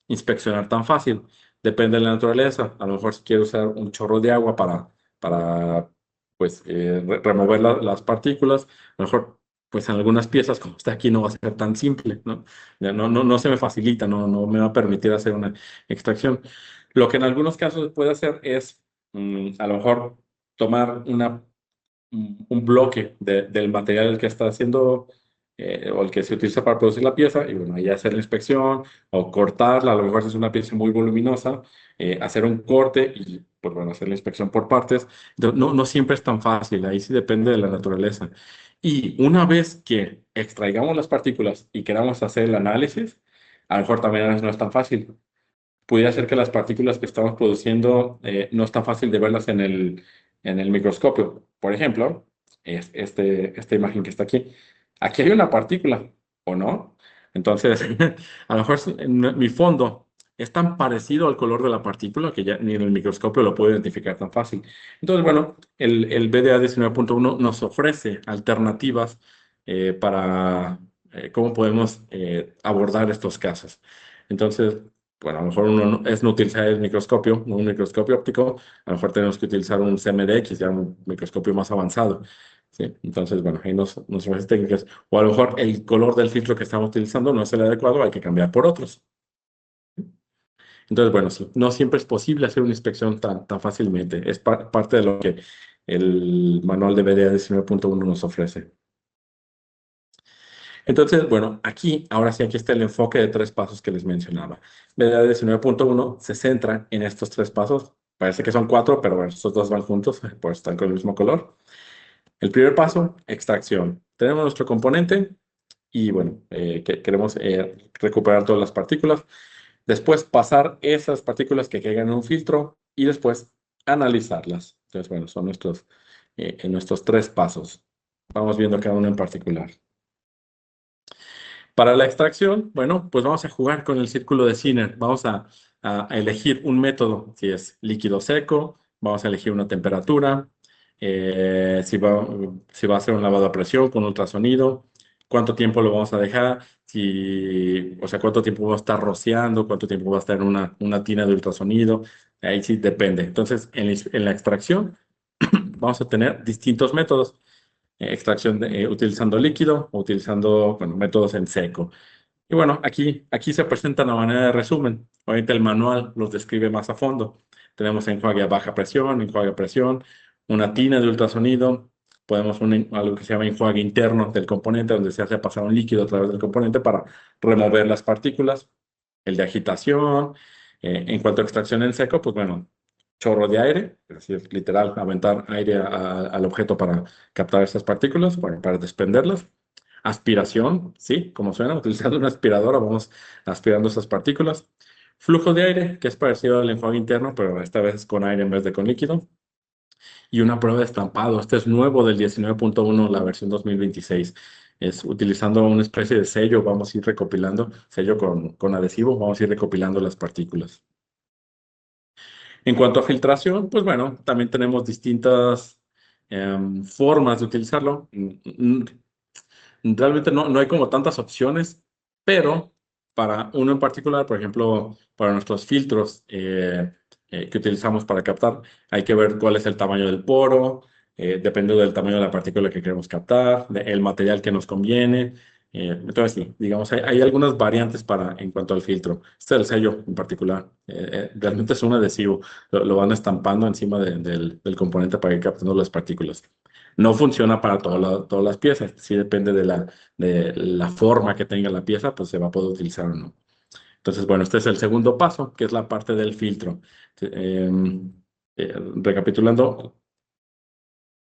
inspeccionar tan fácil. Depende de la naturaleza. A lo mejor si quiero usar un chorro de agua para pues, remover las partículas, a lo mejor pues en algunas piezas, como está aquí, no va a ser tan simple, ¿no? Ya no se me facilita, no me va a permitir hacer una extracción. Lo que en algunos casos se puede hacer es, a lo mejor, tomar un bloque del material que está haciendo o el que se utiliza para producir la pieza y bueno, ahí hacer la inspección o cortarla, a lo mejor si es una pieza muy voluminosa, hacer un corte y pues bueno, hacer la inspección por partes. No siempre es tan fácil, ahí sí depende de la naturaleza. Y una vez que extraigamos las partículas y queramos hacer el análisis, a lo mejor también no es tan fácil. Pudiera ser que las partículas que estamos produciendo no es tan fácil de verlas en el microscopio. Por ejemplo, esta imagen que está aquí. Aquí hay una partícula, ¿o no? Entonces, a lo mejor mi fondo es tan parecido al color de la partícula que ya ni en el microscopio lo puedo identificar tan fácil. Entonces, bueno, el BDA 19.1 nos ofrece alternativas para cómo podemos abordar estos casos. Entonces, bueno, a lo mejor es no utilizar el microscopio, un microscopio óptico, a lo mejor tenemos que utilizar un CMDX, ya un microscopio más avanzado. ¿Sí? Entonces, bueno, ahí nos ofrece técnicas. O a lo mejor el color del filtro que estamos utilizando no es el adecuado, hay que cambiar por otros. Entonces, bueno, sí, no siempre es posible hacer una inspección tan fácilmente. Es parte de lo que el manual de BDA 19.1 nos ofrece. Entonces, bueno, ahora sí, aquí está el enfoque de 3 pasos que les mencionaba. BDA 19.1 se centra en estos 3 pasos. Parece que son 4, pero bueno, estos 2 van juntos, pues están con el mismo color. El primer paso, extracción. Tenemos nuestro componente y bueno, queremos recuperar todas las partículas. Después pasar esas partículas que caigan en un filtro y después analizarlas. Entonces, bueno, son nuestros 3 pasos. Vamos viendo cada uno en particular. Para la extracción, bueno, pues vamos a jugar con el círculo de Zener. Vamos a elegir un método, si es líquido seco, vamos a elegir una temperatura, si va a ser un lavado a presión con ultrasonido, cuánto tiempo lo vamos a dejar, o sea, cuánto tiempo va a estar rociando, cuánto tiempo va a estar en una tina de ultrasonido, ahí sí depende. Entonces, en la extracción vamos a tener distintos métodos extracción utilizando líquido o utilizando, bueno, métodos en seco. Y bueno, aquí se presenta una manera de resumen. Ahorita el manual los describe más a fondo. Tenemos enjuague a baja presión, enjuague a presión, una tina de ultrasonido, podemos algo que se llama enjuague interno del componente, donde se hace pasar un líquido a través del componente para remover las partículas, el de agitación. En cuanto a extracción en seco, pues bueno, chorro de aire, es decir, literal, aventar aire al objeto para captar estas partículas, bueno, para desprenderlas. Aspiración, sí, como suena, utilizando una aspiradora vamos aspirando esas partículas. Flujo de aire, que es parecido al enjuague interno, pero esta vez con aire en vez de con líquido. Y una prueba de estampado. Este es nuevo del 19.1, la versión 2026. Es utilizando una especie de sello, vamos a ir recopilando, sello con adhesivo, vamos a ir recopilando las partículas. En cuanto a filtración, pues bueno, también tenemos distintas formas de utilizarlo. Realmente no hay como tantas opciones, pero para uno en particular, por ejemplo, para nuestros filtros que utilizamos para captar, hay que ver cuál es el tamaño del poro, depende del tamaño de la partícula que queremos captar, el material que nos conviene. Entonces, sí, digamos, hay algunas variantes en cuanto al filtro. Este es el sello en particular. Realmente es un adhesivo. Lo van estampando encima del componente para ir captando las partículas. No funciona para todas las piezas. Sí depende de la forma que tenga la pieza, pues se va a poder utilizar o no. Entonces, bueno, este es el segundo paso, que es la parte del filtro. Recapitulando,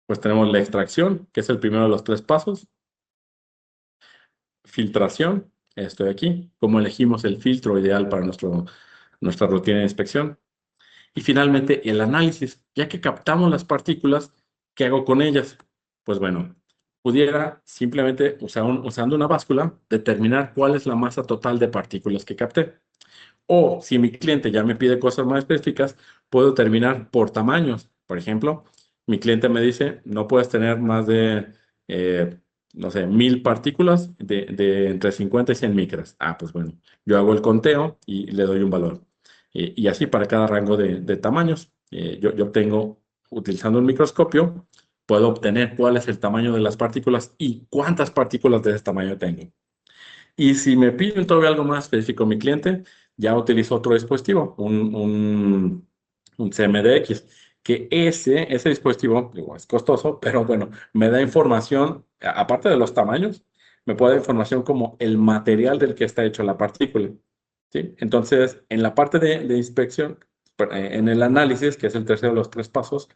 pues tenemos la extracción, que es el primero de los 3 pasos. Filtración, estoy aquí. Cómo elegimos el filtro ideal para nuestra rutina de inspección. Y finalmente, el análisis. Ya que captamos las partículas, ¿qué hago con ellas? Pues bueno, pudiera simplemente, usando una báscula, determinar cuál es la masa total de partículas que capté. O si mi cliente ya me pide cosas más específicas, puedo determinar por tamaños. Por ejemplo, mi cliente me dice, no puedes tener más de, no sé, 1000 partículas de entre 50 y 100 micras. Ah, pues bueno, yo hago el conteo y le doy un valor. Y así para cada rango de tamaños. Yo obtengo, utilizando un microscopio, puedo obtener cuál es el tamaño de las partículas y cuántas partículas de ese tamaño tengo. Y si me piden todavía algo más específico mi cliente, ya utilizo otro dispositivo, un CMDX, que ese dispositivo digo, es costoso, pero bueno, me da información, aparte de los tamaños, me puede dar información como el material del que está hecho la partícula. ¿Sí? Entonces, en la parte de inspección, en el análisis, que es el tercero de los 3 pasos,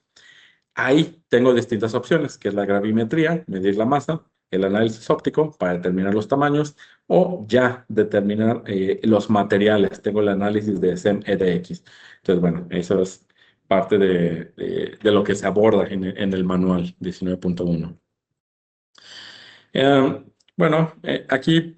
ahí tengo distintas opciones, que es la gravimetría, medir la masa, el análisis óptico para determinar los tamaños o ya determinar los materiales. Tengo el análisis de SEM-EDX. Entonces, bueno, eso es parte de lo que se aborda en el manual 19.1. Bueno, aquí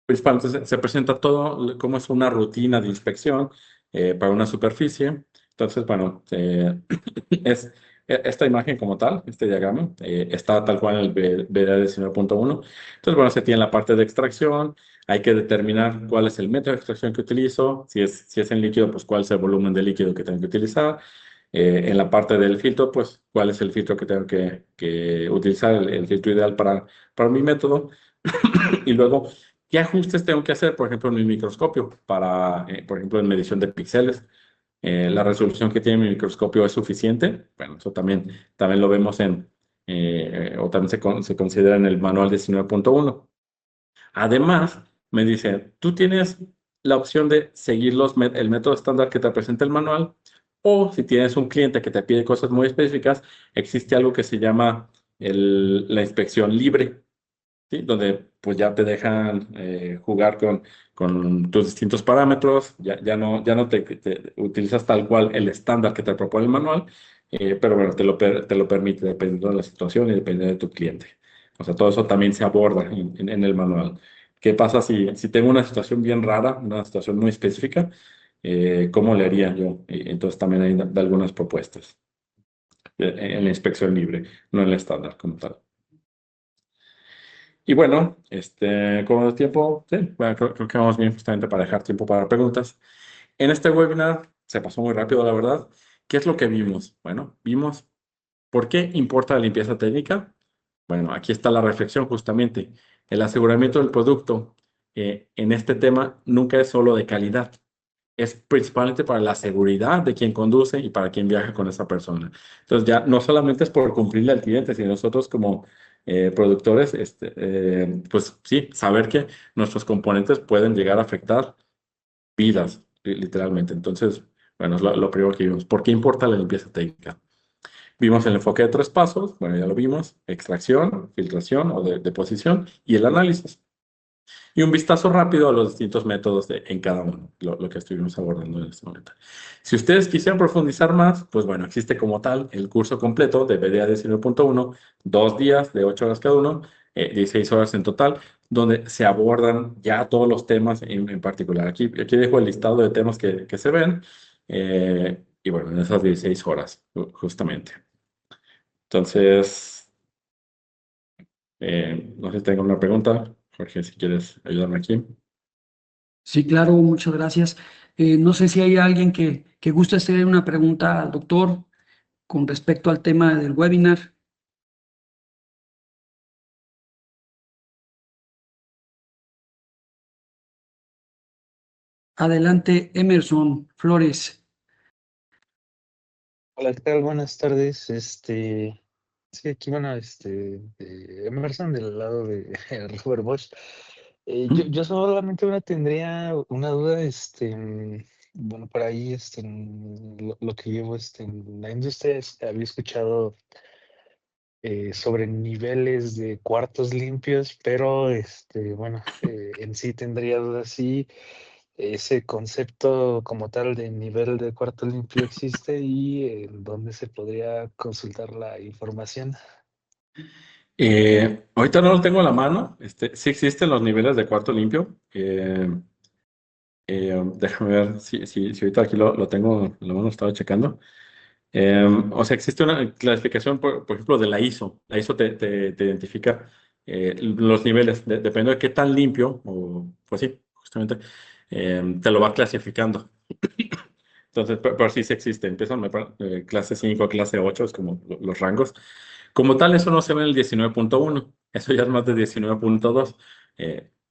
principalmente se presenta todo como es una rutina de inspección para una superficie. Entonces, bueno, es esta imagen como tal, este diagrama, está tal cual en el BDA 19.1. Entonces, bueno, se tiene la parte de extracción, hay que determinar cuál es el método de extracción que utilizo, si es en líquido, pues cuál es el volumen de líquido que tengo que utilizar. En la parte del filtro, pues cuál es el filtro que tengo que utilizar, el filtro ideal para mi método. Y luego, ¿qué ajustes tengo que hacer, por ejemplo, en mi microscopio para, por ejemplo, en medición de píxeles? La resolución que tiene mi microscopio es suficiente. Bueno, eso también lo vemos o también se considera en el manual 19.1. Además, me dice, tú tienes la opción de seguir el método estándar que te presenta el manual, o si tienes un cliente que te pide cosas muy específicas, existe algo que se llama la inspección libre. ¿Sí? Donde pues ya te dejan jugar con tus distintos parámetros, ya no te utilizas tal cual el estándar que te propone el manual, pero bueno, te lo permite dependiendo de la situación y dependiendo de tu cliente. O sea, todo eso también se aborda en el manual. ¿Qué pasa si tengo una situación bien rara, una situación muy específica? ¿Cómo le haría yo? Y entonces también hay de algunas propuestas en la inspección libre, no en el estándar como tal. Y bueno, con el tiempo, sí, bueno, creo que vamos bien justamente para dejar tiempo para preguntas. En este webinar se pasó muy rápido, la verdad. ¿Qué es lo que vimos? Bueno, vimos por qué importa la limpieza técnica. Bueno, aquí está la reflexión justamente. El aseguramiento del producto en este tema nunca es solo de calidad, es principalmente para la seguridad de quien conduce y para quien viaja con esa persona. Entonces ya no solamente es por cumplirle al cliente, sino nosotros como productores, pues sí, saber que nuestros componentes pueden llegar a afectar vidas, literalmente. Entonces, bueno, es lo primero que vimos. ¿Por qué importa la limpieza técnica? Vimos el enfoque de 3 pasos, bueno, ya lo vimos, extracción, filtración o deposición y el análisis. Y un vistazo rápido a los distintos métodos en cada uno, lo que estuvimos abordando en este momento. Si ustedes quisieran profundizar más, pues bueno, existe como tal el curso completo de BDA 19.1, 2 días de 8 horas cada uno, 16 horas en total, donde se abordan ya todos los temas en particular. Aquí dejo el listado de temas que se ven, y bueno, en esas 16 horas, justamente. Entonces, no sé si tengo una pregunta, Jorge, si quieres ayudarme aquí. Sí, claro, muchas gracias. No sé si hay alguien que guste hacer una pregunta al doctor con respecto al tema del webinar. Adelante, Emerson Flores. Hola, ¿qué tal? Buenas tardes. Sí, aquí, bueno, Emerson del lado de Robert Bosch. Yo solamente tendría una duda, bueno, por ahí, lo que llevo, en la industria, había escuchado sobre niveles de cuartos limpios, pero, bueno, en sí tendría dudas si ese concepto como tal de nivel de cuarto limpio existe y en dónde se podría consultar la información. Ahorita no lo tengo a la mano. Sí existen los niveles de cuarto limpio. Déjame ver si ahorita aquí lo tengo, a la mano estaba checando. O sea, existe una clasificación, por ejemplo, de la ISO. La ISO te identifica los niveles, dependiendo de qué tan limpio, o pues sí, justamente, te lo va clasificando. Entonces, pero sí existe. Empiezan clase 5, clase 8, es como los rangos. Como tal, eso no se ve en el 19.1. Eso ya es más de 19.2.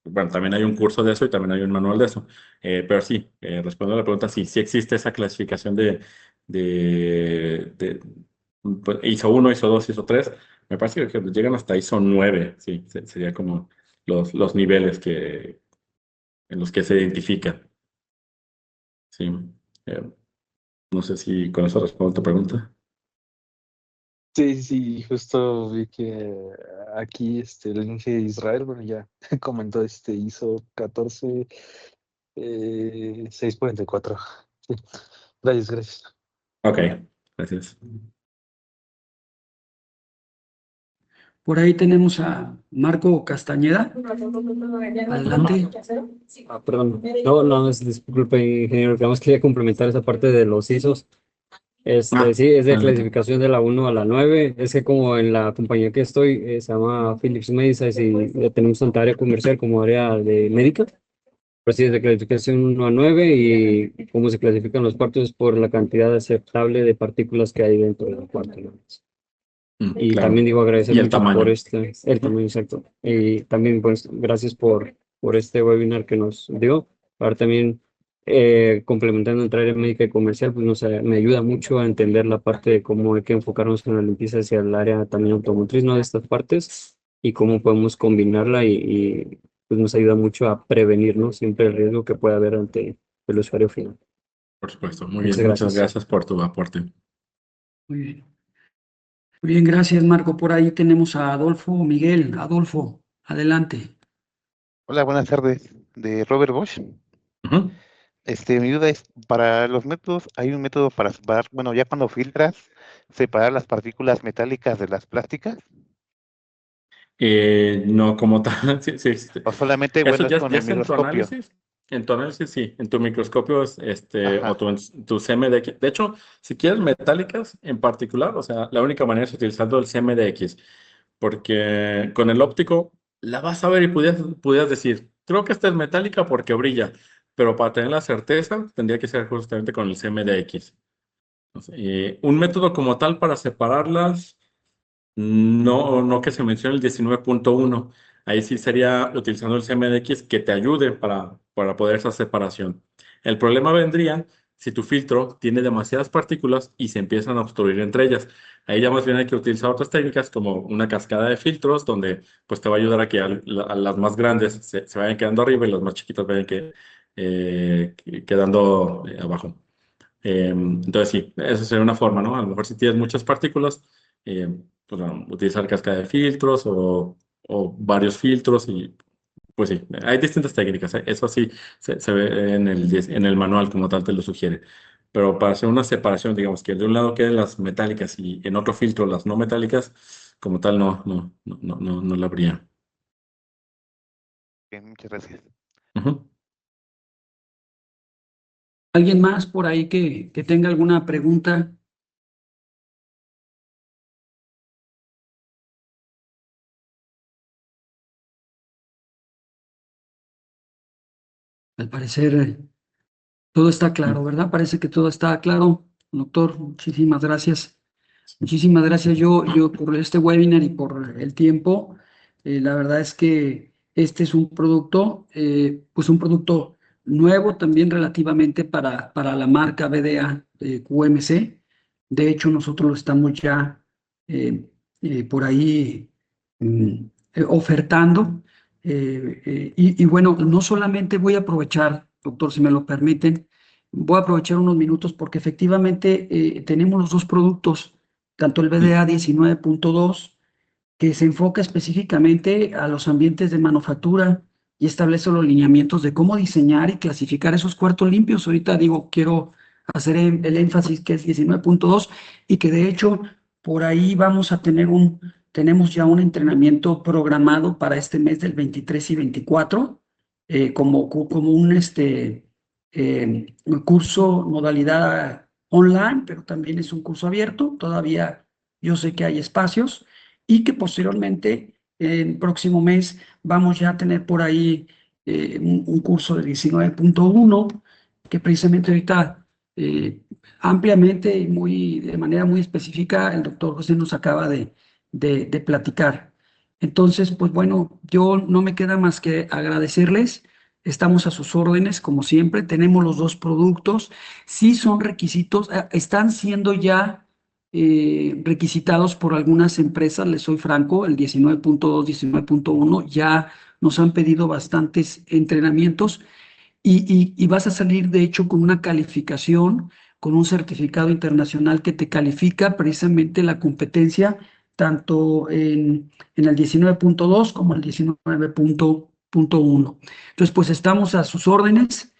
Bueno, también hay un curso de eso y también hay un manual de eso. Pero sí, respondiendo a la pregunta, sí existe esa clasificación de pues, ISO 1, ISO 2, ISO 3. Me parece que llegan hasta ISO 9. Sí, sería como los niveles en los que se identifican. Sí. Eh, no sé si con eso respondo a tu pregunta. Sí, sí, justo vi que aquí el link de Israel, bueno, ya comentó ISO 14 644. Sí. Gracias, gracias. Ok, gracias. Por ahí tenemos a Marco Castañeda. Adelante. Perdón. No, disculpe, ingeniero, que más quería complementar esa parte de los ISOs. Sí, es de adelante. clasificación de la 1 a la 9. Es que como en la compañía que estoy, se llama Philips Medisize y tenemos tanta área comercial como área de médica. Pues sí, es de clasificación 1 a 9 y cómo se clasifican los cuartos es por la cantidad aceptable de partículas que hay dentro del cuarto, ¿no? Y Claro. también digo agradecer Y el mucho tamaño. por el tamaño exacto. Y también pues gracias por este webinar que nos dio. Ahora también complementando entre área médica y comercial, pues me ayuda mucho a entender la parte de cómo hay que enfocarnos en la limpieza hacia el área también automotriz, ¿no? De estas partes y cómo podemos combinarla pues nos ayuda mucho a prevenir, ¿no? Siempre el riesgo que puede haber ante el usuario final. Por supuesto. Muy Muchas bien. Muchas gracias. gracias por tu aporte. Muy bien. Muy bien, gracias, Marco. Por ahí tenemos a Adolfo Miguel. Adolfo, adelante. Hola, buenas tardes. De Robert Bosch. Ujú. Mi duda es, para los métodos, hay un método para separar, bueno, ya cuando filtras, separar las partículas metálicas de las plásticas, No como tal. Sí, sí existe. o solamente, Eso bueno, es con ya el es en tu microscopio. análisis. En tu análisis, sí. En tu microscopio Ajá. o tu CMDX. De hecho, si quieres metálicas en particular, o sea, la única manera es utilizando el CMDX. Porque con el óptico la vas a ver y pudieras decir, creo que esta es metálica porque brilla. Pero para tener la certeza, tendría que ser justamente con el CMDX. Un método como tal para separarlas. No que se mencione el 19.1. Ahí sí sería utilizando el CMDX que te ayude para poder esa separación. El problema vendría si tu filtro tiene demasiadas partículas y se empiezan a obstruir entre ellas. Ahí ya más bien hay que utilizar otras técnicas como una cascada de filtros donde pues te va a ayudar a que a las más grandes se vayan quedando arriba y las más chiquitas vayan quedando abajo. Entonces sí, esa sería una forma, ¿no? A lo mejor si tienes muchas partículas, eh, pues, bueno, utilizar cascada de filtros o varios filtros y pues sí, hay distintas técnicas, ¿eh? Eso sí se ve en el manual como tal te lo sugiere. Pero para hacer una separación, digamos que de un lado queden las metálicas y en otro filtro las no metálicas, como tal no la habría. Bien, muchas gracias. Ujú. ¿Alguien más por ahí que tenga alguna pregunta? Al parecer todo está claro, ¿verdad? Parece que todo está claro. Doctor, muchísimas gracias. Muchísimas gracias yo por este webinar y por el tiempo. La verdad es que este es un producto, pues un producto nuevo también relativamente para la marca BDA QMC. De hecho, nosotros lo estamos ya por ahí ofertando. Y bueno, no solamente voy a aprovechar, doctor, si me lo permiten, voy a aprovechar unos minutos porque efectivamente tenemos los dos productos tanto el BDA 19.2, que se enfoca específicamente a los ambientes de manufactura y establece los lineamientos de cómo diseñar y clasificar esos cuartos limpios. Ahorita digo, quiero hacer el énfasis que es 19.2 y que de hecho por ahí vamos a tener tenemos ya un entrenamiento programado para este mes del 23 y 24, como un curso modalidad online, pero también es un curso abierto. Todavía yo sé que hay espacios y que posteriormente, el próximo mes, vamos ya a tener por ahí un curso de 19.1 que precisamente ahorita ampliamente y de manera muy específica el doctor José nos acaba de platicar. Entonces, pues bueno, yo no me queda más que agradecerles. Estamos a sus órdenes, como siempre. Tenemos los dos productos. Sí son requisitos, están siendo ya requisitados por algunas empresas, les soy franco, el 19.2, 19.1, ya nos han pedido bastantes entrenamientos y vas a salir, de hecho, con una calificación, con un certificado internacional que te califica precisamente la competencia, tanto en el 19.2 como el 19.1. Entonces, pues estamos a sus órdenes.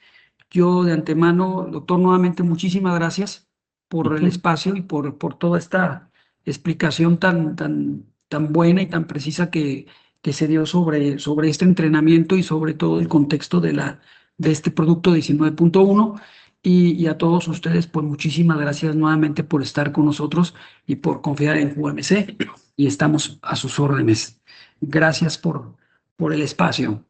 Yo de antemano, doctor, nuevamente muchísimas gracias por el Ujú. espacio y por toda esta explicación tan tan buena y tan precisa que se dio sobre este entrenamiento y sobre todo el contexto de este producto 19.1. Y a todos ustedes, pues muchísimas gracias nuevamente por estar con nosotros y por confiar en UMC, y estamos a sus órdenes. Gracias por el espacio.